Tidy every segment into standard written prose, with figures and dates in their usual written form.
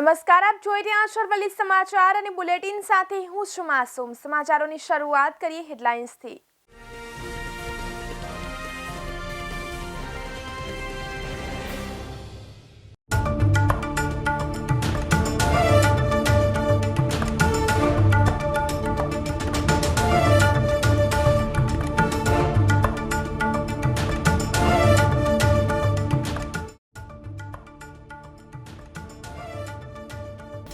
નમસ્કાર, આપ જોઈ રહ્યા છો અરવલ્લી સમાચાર અને બુલેટિન સાથે હું છું માસૂમ। સમાચારોની શરૂઆત કરીએ હેડલાઇન્સથી।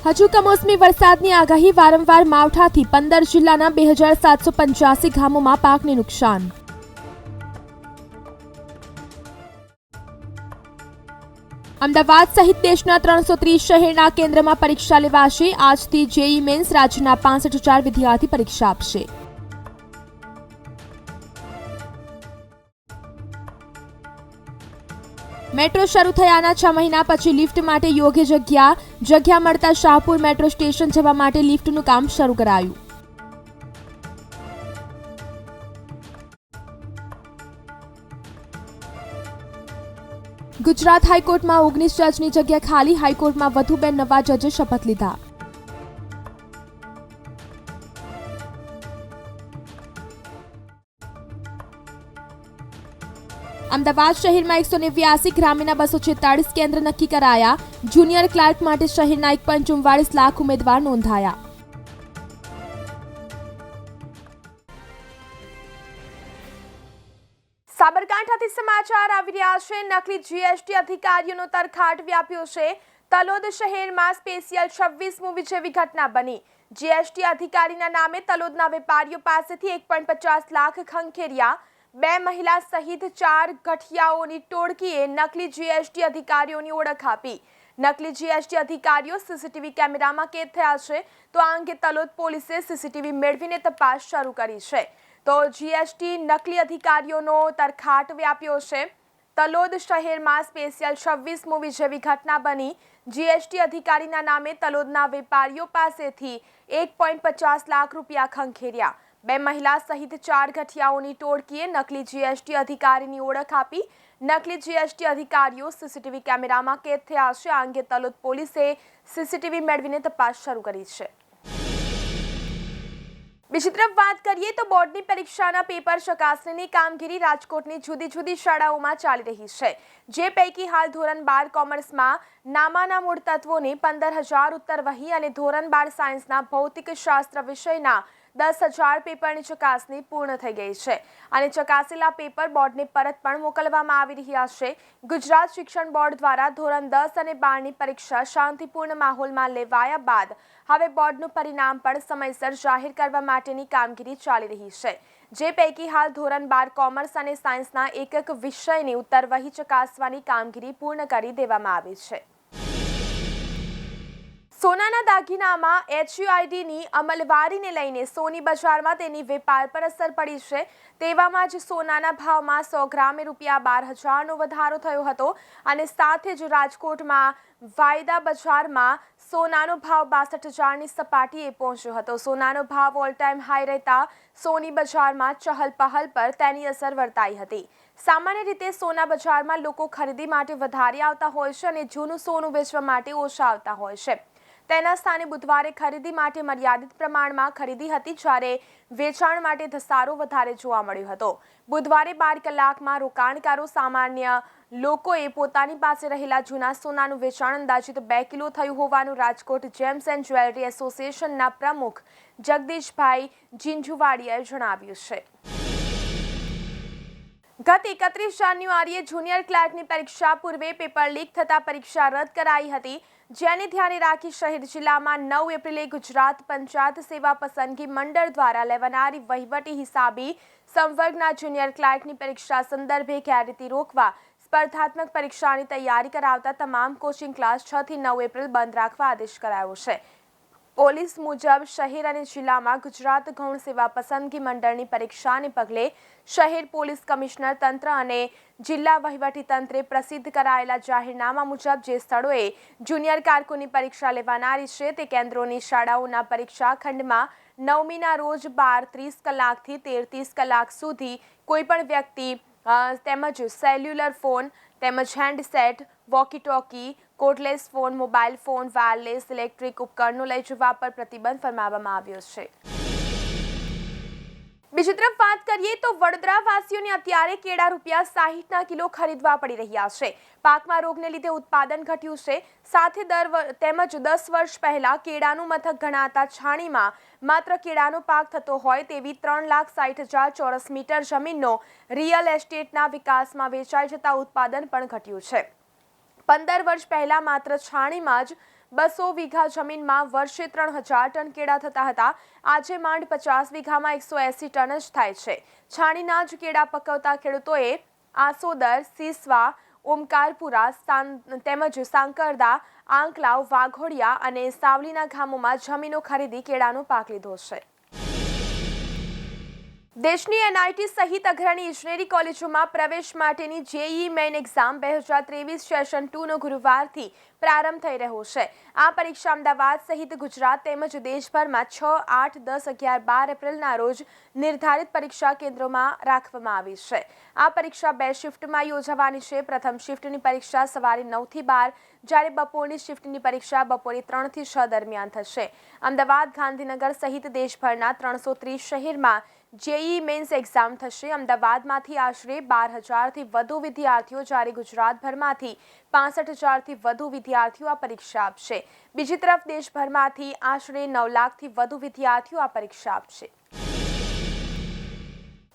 હજુ કમોસમી વરસાદની આગાહી, વારંવાર માવઠાથી 15 જિલ્લાના 2785 ગામોમાં પાકને નુકસાન। અમદાવાદ સહિત દેશના 330 શહેરના કેન્દ્રમાં પરીક્ષા લેવાશે। આજથી જેઈઈ મેન્સ રાજ્યના 65,000 વિદ્યાર્થી પરીક્ષા આપશે। મેટ્રો શરૂ થયાના 6 મહિના પછી લિફ્ટ માટે યોગ્ય જગ્યા મળતા શાહપુર મેટ્રો સ્ટેશન જવા માટે લિફ્ટનું કામ શરૂ કરાયું। ગુજરાત હાઈકોર્ટમાં 19 જજની જગ્યા ખાલી, હાઈકોર્ટમાં વધુ 2 નવા જજે શપથ લીધા। અમદાવાદ શહેરમાં 189, ગ્રામ્યના 246 કેન્દ્ર નક્કી કરાયા। જુનિયર ક્લાર્ક માટે શહેરના 1.44 લાખ ઉમેદવાર નોંધાયા। સાબરકાંઠાથી સમાચાર આવી રહ્યા છે। નકલી જીએસટી અધિકારીઓનો તરખાટ વ્યાપ્યો છે। તલોદ શહેરમાં સ્પેશિયલ 26મું જેવી ઘટના બની। જીએસટી અધિકારીના નામે તલોદના વેપારીઓ પાસેથી 1.50 લાખ ખંખેર્યા। 2 મહિલા સહિત 4 ગઠિયાઓની ટોળકીએ નકલી જીએસટી અધિકારીઓની ઓળખ આપી। નકલી જીએસટી અધિકારીઓ સીસીટીવી કેમેરામાં કેદ થયા છે, તો આ અંગે તલોદ પોલીસે સીસીટીવી મેળવીને તપાસ શરૂ કરી છે। તો જીએસટી નકલી અધિકારીઓનો તરખાટ વ્યાપ્યો છે। તલોદ શહેરમાં સ્પેશિયલ 26મું જેવી ઘટના બની। જીએસટી અધિકારીના નામે તલોદના વેપારીઓ પાસેથી 1.50 લાખ રૂપિયા ખંખેર્યા। 2 મહિલા સહિત 4 ગઠિયાઓની ટોળકીએ નકલી જીએસટી અધિકારીની ઓળખ આપી। નકલી જીએસટી અધિકારીઓ સીસીટીવી કેમેરામાં કેદ થયા છે। આ અંગે તલોદ પોલીસે સીસીટીવી મેળવીને તપાસ શરૂ કરી છે। બીજી તરફ વાત કરીએ તો બોર્ડની પરીક્ષાના પેપર ચકાસણીની કામગીરી રાજકોટની જુદી શાળાઓમાં ચાલી રહી છે, જે પૈકી હાલ ધોરણ 12 કોમર્સમાં નામાના મૂળ તત્વોની 15,000 ઉત્તરવહી અને ધોરણ 12 સાયન્સના ભૌતિક શાસ્ત્ર વિષયના 10,000 પેપરની ચકાસણી પૂર્ણ થઈ ગઈ છે અને ચકાસેલા પેપર બોર્ડને પરત પણ મોકલવામાં આવી રહ્યા છે। ગુજરાત શિક્ષણ બોર્ડ દ્વારા ધોરણ 10 અને 12ની પરીક્ષા શાંતિપૂર્ણ માહોલમાં લેવાયા બાદ હવે બોર્ડનું પરિણામ પણ સમયસર જાહેર કરવા માટેની કામગીરી ચાલી રહી છે, જે પૈકી હાલ ધોરણ 12 કોમર્સ અને સાયન્સના એક વિષયની ઉત્તરવહી ચકાસવાની કામગીરી પૂર્ણ કરી દેવામાં આવી છે। સોનાના દાગીનામાં HUIDની અમલવારીને લઈને સોની બજારમાં તેની વેપાર પર અસર પડી છે। તેવામાં જ સોનાના ભાવમાં 100 ગ્રામે ₹12,000નો વધારો થયો હતો અને સાથે જ રાજકોટમાં વાયદા બજારમાં સોનાનો ભાવ 62,000ની સપાટીએ પહોંચ્યો હતો। સોનાનો ભાવ ઓલ ટાઈમ હાઈ રહેતા સોની બજારમાં ચહલપહલ પર તેની અસર વર્તાઈ હતી। સામાન્ય રીતે સોના બજારમાં લોકો ખરીદી માટે વધારે આવતા હોય છે અને જૂનું સોનું વેચવા માટે ઓછા આવતા હોય છે। તેના સ્થાને બુધવારે ખરીદી માટે મર્યાદિત પ્રમાણમાં ખરીદી હતી, જ્યારે વેચાણ માટે ધસારો વધારે જોવા મળ્યો હતો। બુધવારે 12 કલાકમાં રોકાણકારો સામાન્ય લોકોએ પોતાની પાસે રહેલા જૂના સોનાનું વેચાણ અંદાજિત 2 કિલો થયું હોવાનું રાજકોટ જેમ્સ એન્ડ જ્વેલરી એસોસિએશનના પ્રમુખ જગદીશભાઈ જીંજુવાડિયાએ જણાવ્યું છે। ગત 31 જાન્યુઆરીએ જુનિયર ક્લાર્કની પરીક્ષા પૂર્વે પેપર લીક થતા પરીક્ષા રદ કરાઈ હતી, જેને ધ્યાને રાખી શહેર જિલ્લામાં 9 એપ્રિલે ગુજરાત પંચાયત સેવા પસંદગી મંડળ દ્વારા લેવાનારી વહીવટી હિસાબી સંવર્ગના જુનિયર ક્લાર્કની પરીક્ષા સંદર્ભે ગેરરીતિ રોકવા સ્પર્ધાત્મક પરીક્ષાની તૈયારી કરાવતા તમામ કોચિંગ ક્લાસ 6 થી 9 એપ્રિલ બંધ રાખવા આદેશ કરાયો છે। પોલીસ મુજબ શહેર અને જિલ્લામાં ગુજરાત ગૌણ સેવા પસંદગી મંડળની પરીક્ષાને પગલે શહેર પોલીસ કમિશનર તંત્ર અને જિલ્લા વહીવટી તંત્રે પ્રસિદ્ધ કરાયેલા જાહેરનામા મુજબ જે સ્થળોએ જુનિયર કારકુની પરીક્ષા લેવાનારી છે તે કેન્દ્રોની શાળાઓના પરીક્ષા ખંડમાં 9મીના રોજ 12:30 કલાકથી 13:30 કલાક સુધી કોઈપણ વ્યક્તિ તેમજ સેલ્યુલર ફોન તેમજ handset walkie talkie, cordless phone, mobile phone, wireless electric ઉપકરણો લઈ જવા પર પ્રતિબંધ ફરમાવવામાં આવ્યો છે. બીજી તરફ વાત કરીએ તો વડોદરા વાસીઓને અત્યારે કેળા ₹60 કિલો ખરીદવા પડી રહ્યા છે. પાકમાં રોગને લીધે ઉત્પાદન ઘટ્યું છે. સાથે તેમજ 10 વર્ષ પહેલા કેળાનું મથક ગણાતા છાણીમાં માત્ર કેળાનો પાક થતો હોય તેવી 3,60,000 ચોરસ મીટર જમીનનો રિયલ એસ્ટેટના વિકાસમાં વેચાઈ જતા ઉત્પાદન પણ ઘટ્યું છે. 15 વર્ષ પહેલા માત્ર છાણીમાં જ 200 વીઘા જમીનમાં વર્ષે 3,000 ટન કેળા થતા હતા. આજે માંડ 50 વીઘામાં 180 ટન જ થાય છે. છાણીના જ કેળા પકવતા ખેડૂતોએ આસોદર, સિસવા, ઓમકારપુરા તેમજ સાંકરદા, આંકલાવ, વાઘોડિયા અને સાવલીના ગામોમાં જમીનો ખરીદી કેળાનો પાક લીધો છે. દેશની NIT સહિત અગ્રણી ઇજનેરી કોલેજોમાં પ્રવેશ માટેની JEE મેઇન એક્ઝામ 2023 સેશન 2નો ગુરુવારથી પ્રારંભ થઈ રહ્યો છે. આ પરીક્ષા અમદાવાદ સહિત ગુજરાત તેમજ દેશભરમાં 6, 8, 10, 11, 12 એપ્રિલના રોજ નિર્ધારિત પરીક્ષા કેન્દ્રોમાં રાખવામાં આવી છે. આ પરીક્ષા 2 શિફ્ટમાં યોજાવાની છે. પ્રથમ શિફ્ટની પરીક્ષા સવારે 9 થી 12, જ્યારે બપોરની શિફ્ટની પરીક્ષા બપોરે 3 થી 6 દરમિયાન થશે. અમદાવાદ, ગાંધીનગર સહિત દેશભરના 330 શહેરમાં JEE મેઇન્સ એક્ઝામ થશે. અમદાવાદમાંથી આશરે 12,000થી વધુ વિદ્યાર્થીઓ, જ્યારે ગુજરાતભરમાંથી 65,000થી વધુ વિદ્યાર્થીઓ આ પરીક્ષા આપશે. બીજી તરફ દેશભરમાંથી આશરે 9 લાખથી વધુ વિદ્યાર્થીઓ આ પરીક્ષા આપશે.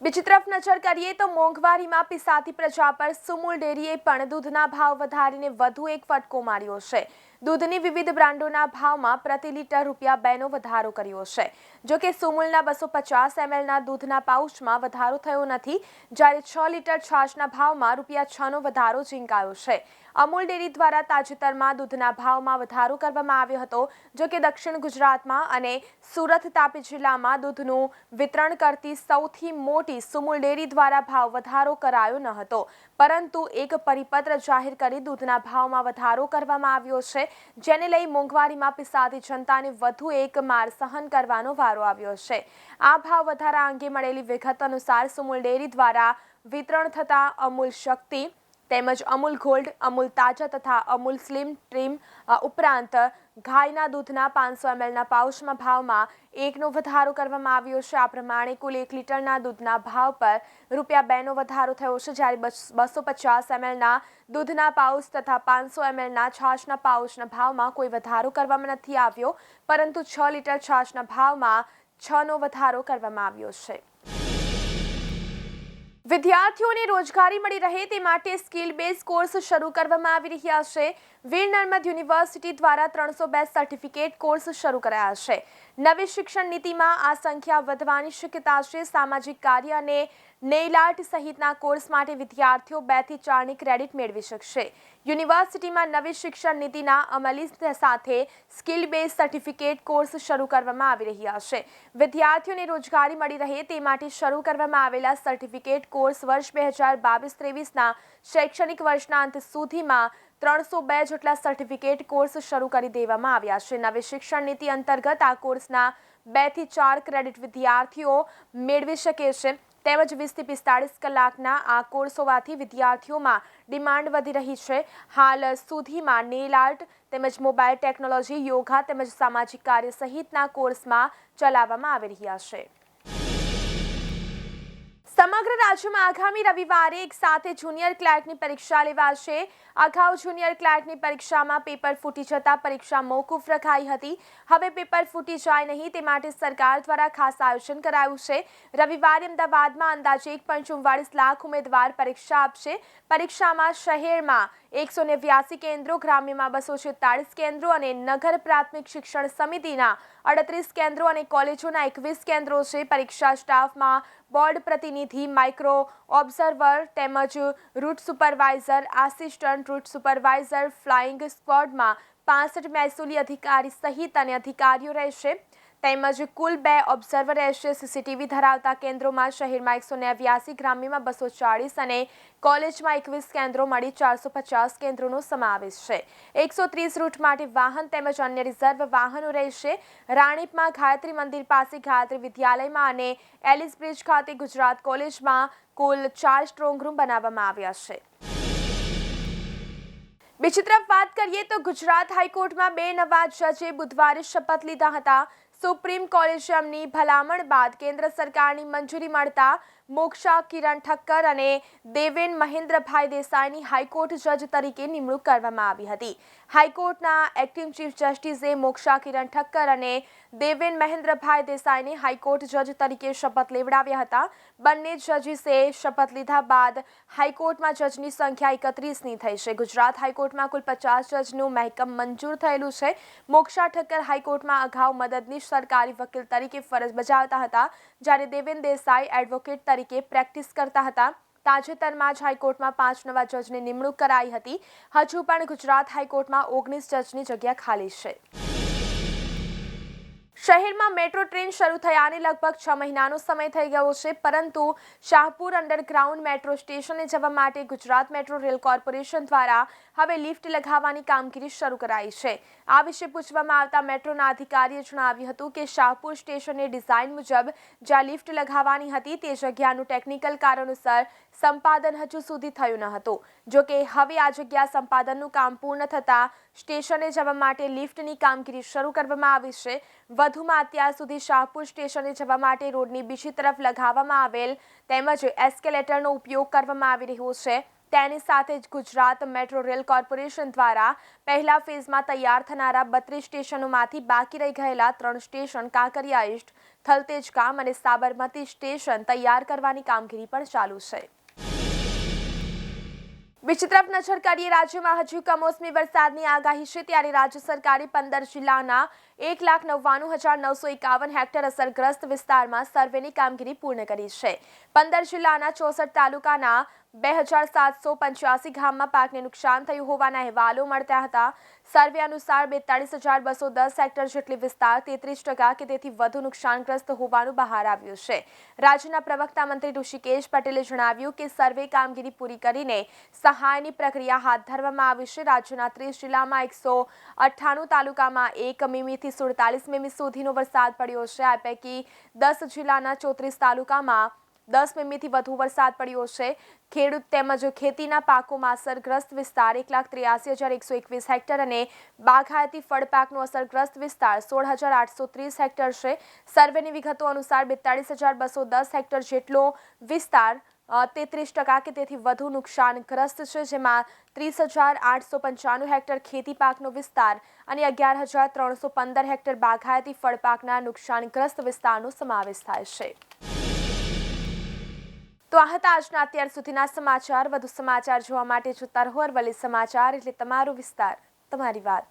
બીજી તરફ નજર કરીએ તો મોંઘવારીમાં પીસાતી પ્રજા પર સુમુલ ડેરીએ પણ દૂધના ભાવ વધારીને વધુ એક ફટકો માર્યો છે. દૂધની વિવિધ બ્રાન્ડોના ભાવમાં પ્રતિ લીટર ₹2નો વધારો કર્યો છે. જો કે સુમુલના 250 mlના દૂધના પાઉચમાં વધારો થયો નથી, જ્યારે 6 લીટર છાશના ભાવમાં ₹6નો વધારો ઝીંકાયો છે. અમૂલ ડેરી દ્વારા તાજેતરમાં દૂધના ભાવમાં વધારો કરવામાં આવ્યો હતો. જો કે દક્ષિણ ગુજરાતમાં અને સુરત, તાપી જિલ્લામાં દૂધનું વિતરણ કરતી સૌથી મોટી સુમુલ ડેરી દ્વારા ભાવ વધારો કરાયો ન હતો, પરંતુ એક પરિપત્ર જાહેર કરી દૂધના ભાવમાં વધારો કરવામાં આવ્યો છે, જેને લઈ મોંઘવારીમાં પીસાતી જનતાને વધુ એક માર સહન કરવાનો વારો આવ્યો છે. આ ભાવ વધારા અંગે મળેલી વિગત અનુસાર સુમુલ ડેરી દ્વારા વિતરણ થતા અમૂલ શક્તિ તેમજ અમૂલ ગોલ્ડ, અમૂલ તાજા તથા અમૂલ સ્લિમ ટ્રીમ ઉપરાંત ગાયના દૂધના 500 mlના પાઉચમાં ભાવમાં 1નો વધારો કરવામાં આવ્યો છે. આ પ્રમાણે કુલ 1 લીટરના દૂધના ભાવ પર ₹2નો વધારો થયો છે, જ્યારે 250 mlના દૂધના પાઉચ તથા 500 mlના છાશના પાઉચના ભાવમાં કોઈ વધારો કરવામાં નથી આવ્યો, પરંતુ 6 લીટર છાશના ભાવમાં 6નો વધારો કરવામાં આવ્યો છે. વિદ્યાર્થીઓને રોજગારી મળી રહે તે માટે સ્કિલ બેઝ કોર્સ શરૂ કરવામાં આવી રહ્યા છે. વીર નર્મદ યુનિવર્સિટી દ્વારા 302 સર્ટિફિકેટ કોર્સ શરૂ કરાયા છે. નવી શિક્ષણ નીતિમાં આ સંખ્યા વધવાની શક્યતા છે. સામાજિક કાર્ય અને નેઇલ આર્ટ સહિતના કોર્સ માટે વિદ્યાર્થીઓ 2 થી 4ની ક્રેડિટ મેળવી શકશે. યુનિવર્સિટીમાં નવી શિક્ષણ નીતિના અમલી સાથે સ્કિલ બેઝ સર્ટિફિકેટ કોર્સ શરૂ કરવામાં આવી રહ્યા છે. વિદ્યાર્થીઓને રોજગારી મળી રહે તે માટે શરૂ કરવામાં આવેલા સર્ટિફિકેટ કોર્સ વર્ષ 2022-23ના શૈક્ષણિક વર્ષના અંત સુધીમાં 302 જેટલા સર્ટિફિકેટ કોર્સ શરૂ કરી દેવામાં આવ્યા છે. નવી શિક્ષણ નીતિ અંતર્ગત આ કોર્સના 2 થી 4 ક્રેડિટ વિદ્યાર્થીઓ મેળવી શકે છે. તેમજ 20 થી 45 કલાકના આ કોર્સ હોવાથી વિદ્યાર્થીઓમાં ડિમાન્ડ વધી રહી છે. હાલ સુધીમાં નેઇલ આર્ટ તેમજ મોબાઈલ ટેકનોલોજી, યોગા તેમજ સામાજિક કાર્ય સહિતના કોર્સમાં ચલાવવામાં આવી રહ્યા છે. સમગ્ર રાજ્યમાં આગામી રવિવારે એક સાથે જુનિયર ક્લાર્કની પરીક્ષા લેવાશે. અગાઉ જુનિયર ક્લાર્કની પરીક્ષામાં પેપર ફૂટી જતા પરીક્ષા મોકૂફ રખાઈ હતી. હવે પેપર ફૂટી જાય નહીં તે માટે સરકાર દ્વારા ખાસ આયોજન કરાયું છે. રવિવારે અમદાવાદમાં અંદાજે 1.44 લાખ ઉમેદવાર પરીક્ષા આપશે. પરીક્ષામાં શહેરમાં 189 કેન્દ્રો, ગ્રામ્યમાં 246 કેન્દ્રો અને નગર પ્રાથમિક શિક્ષણ સમિતિના 38 કેન્દ્રો અને કોલેજોના 21 કેન્દ્રો છે. પરીક્ષા સ્ટાફમાં બોર્ડ પ્રતિનિધિ, માઇક્રો ઓબ્ઝર્વર તેમજ route supervisor, assistant route supervisor, flying સ્ક્વોડમાં 65 મહેસૂલી અધિકારી સહિત અન્ય અધિકારીઓ રહેશે. તેમજ કુલ 2 ઓબ્ઝર્વર રહેશે. સીસીટીવી ધરાવતા કેન્દ્રોમાં શહેરમાં 189, ગ્રામ્યમાં 240 અને કોલેજમાં 21 કેન્દ્રો મળી 450 કેન્દ્રોનો સમાવેશ છે. 130 રૂટ માટે વાહન તેમજ અન્ય રિઝર્વ વાહનો રહેશે. રાણીપમાં ગાયત્રી મંદિર પાસે ગાયત્રી વિદ્યાલયમાં અને એલિસ બ્રિજ ખાતે ગુજરાત કોલેજમાં કુલ 4 સ્ટ્રોંગ રૂમ બનાવવામાં આવ્યા છે. બીજી તરફ વાત કરીએ તો ગુજરાત હાઈકોર્ટમાં બે નવા જજે બુધવારે શપથ લીધા હતા. સુપ્રીમ કોલેજિયમની ભલામણ બાદ કેન્દ્ર સરકારની મંજૂરી મળતા મોક્ષા કિરણ ઠક્કર અને દેવેન મહેન્દ્રભાઈ દેસાઈની હાઈકોર્ટ જજ તરીકે નિમણૂક કરવામાં આવી હતી. હાઈકોર્ટના એક્ટિંગ ચીફ જસ્ટિસે મોક્ષા કિરણ ઠક્કર અને દેવેન મહેન્દ્રભાઈ દેસાઈને હાઈકોર્ટ જજ તરીકે શપથ લેવડાવ્યા હતા. બંને જજીસે શપથ લીધા બાદ હાઈકોર્ટમાં જજની સંખ્યા 31ની થઈ છે. ગુજરાત હાઈકોર્ટમાં કુલ 50 જજનું મહેકમ મંજૂર થયેલું છે. મોક્ષા ઠક્કર હાઈકોર્ટમાં અગાઉ મદદનીશ સરકારી વકીલ તરીકે ફરજ બજાવતા હતા, જ્યારે દેવેન દેસાઈ એડવોકેટ તરીકે પ્રેક્ટિસ કરતા હતા. તાજેતરમાં જ હાઈકોર્ટમાં 5 નવા જજની નિમણૂક કરાઈ હતી. હજુ પણ ગુજરાત હાઈકોર્ટમાં 19 જજની જગ્યા ખાલી છે. શહેરમાં મેટ્રો ટ્રેન શરૂ થયાને લગભગ 6 મહિનાનો સમય થઈ ગયો છે, પરંતુ શાહપુર અંડરગ્રાઉન્ડ મેટ્રો સ્ટેશને જવા માટે ગુજરાત મેટ્રો રેલ કોર્પોરેશન દ્વારા હવે લિફ્ટ લગાવવાની કામગીરી શરૂ કરાઈ છે. આ વિશે પૂછવામાં આવતા મેટ્રોના અધિકારીએ જણાવ્યું હતું કે શાહપુર સ્ટેશનની ડિઝાઇન મુજબ જ્યાં લિફ્ટ લગાવવાની હતી તે જગ્યાનું ટેકનિકલ કારણોસર સંપાદન હજુ સુધી થયું ન હતું. જોકે હવે આ જગ્યા સંપાદનનું કામ પૂર્ણ થતાં સ્ટેશને જવા માટે લિફ્ટની કામગીરી શરૂ કરવામાં આવી છે. વધુમાં અત્યાર સુધી શાહપુર સ્ટેશને જવા માટે રોડની બીજી તરફ લગાવવામાં આવેલ તેમજ એસ્કેલેટરનો ઉપયોગ કરવામાં આવી રહ્યો છે. તેની સાથે જ ગુજરાત મેટ્રો રેલ કોર્પોરેશન દ્વારા પહેલા ફેઝમાં તૈયાર થનારા 32 સ્ટેશનોમાંથી બાકી રહી ગયેલા 3 સ્ટેશન કાંકરિયા ઈસ્ટ, થલતેજ ગામ અને સાબરમતી સ્ટેશન તૈયાર કરવાની કામગીરી પણ ચાલુ છે. બીજી તરફ નજર કરીએ રાજ્યમાં હજુ કમોસમી વરસાદની આગાહી છે, ત્યારે રાજ્ય સરકારે 15 જિલ્લાના 1,99,951 હેક્ટર અસરગ્રસ્ત વિસ્તારમાં સર્વેની કામગીરી પૂર્ણ કરી છે. 15 જિલ્લાના 64 તાલુકાના 2,785 ગામમાં પાકને નુકસાન થયું હોવાના અહેવાલો મળ્યા હતા. સર્વે અનુસાર 42,210 હેક્ટર જેટલી વિસ્તાર 33% કે તેથી વધુ નુકસાનગ્રસ્ત હોવાનું બહાર આવ્યું છે. રાજ્યના પ્રવક્તા મંત્રી ઋષિકેશ પટેલે જણાવ્યું કે સર્વે કામગીરી પૂરી કરીને સહાયની પ્રક્રિયા હાથ ધરવામાં આવી છે. રાજ્યના 30 જિલ્લામાં 198 તાલુકામાં 1 મીમીથી 47 મીમી સુધીનો વરસાદ પડ્યો છે. આ પૈકી 10 જિલ્લાના 34 તાલુકામાં 10 મીમીથી વધુ વરસાદ પડ્યો છે. ખેડૂત તેમજ ખેતીના પાકોમાં અસરગ્રસ્ત વિસ્તાર 1,83,121 હેક્ટર અને બાગાયતી ફળપાકનો અસરગ્રસ્ત વિસ્તાર 16,830 હેક્ટર છે. સર્વેની વિગતો અનુસાર 42,210 હેક્ટર જેટલો વિસ્તાર 33% કે તેથી વધુ નુકસાનગ્રસ્ત છે, જેમાં 30,895 હેક્ટર ખેતી પાકનો વિસ્તાર અને 11,315 હેક્ટર બાગાયતી ફળપાકના નુકસાનગ્રસ્ત વિસ્તારનો સમાવેશ થાય છે. તો આ હતા આજના અત્યાર સુધીના સમાચાર. વધુ સમાચાર જોવા માટે જોતા રહો અરવલ્લી સમાચાર, એટલે તમારો વિસ્તાર, તમારી વાત.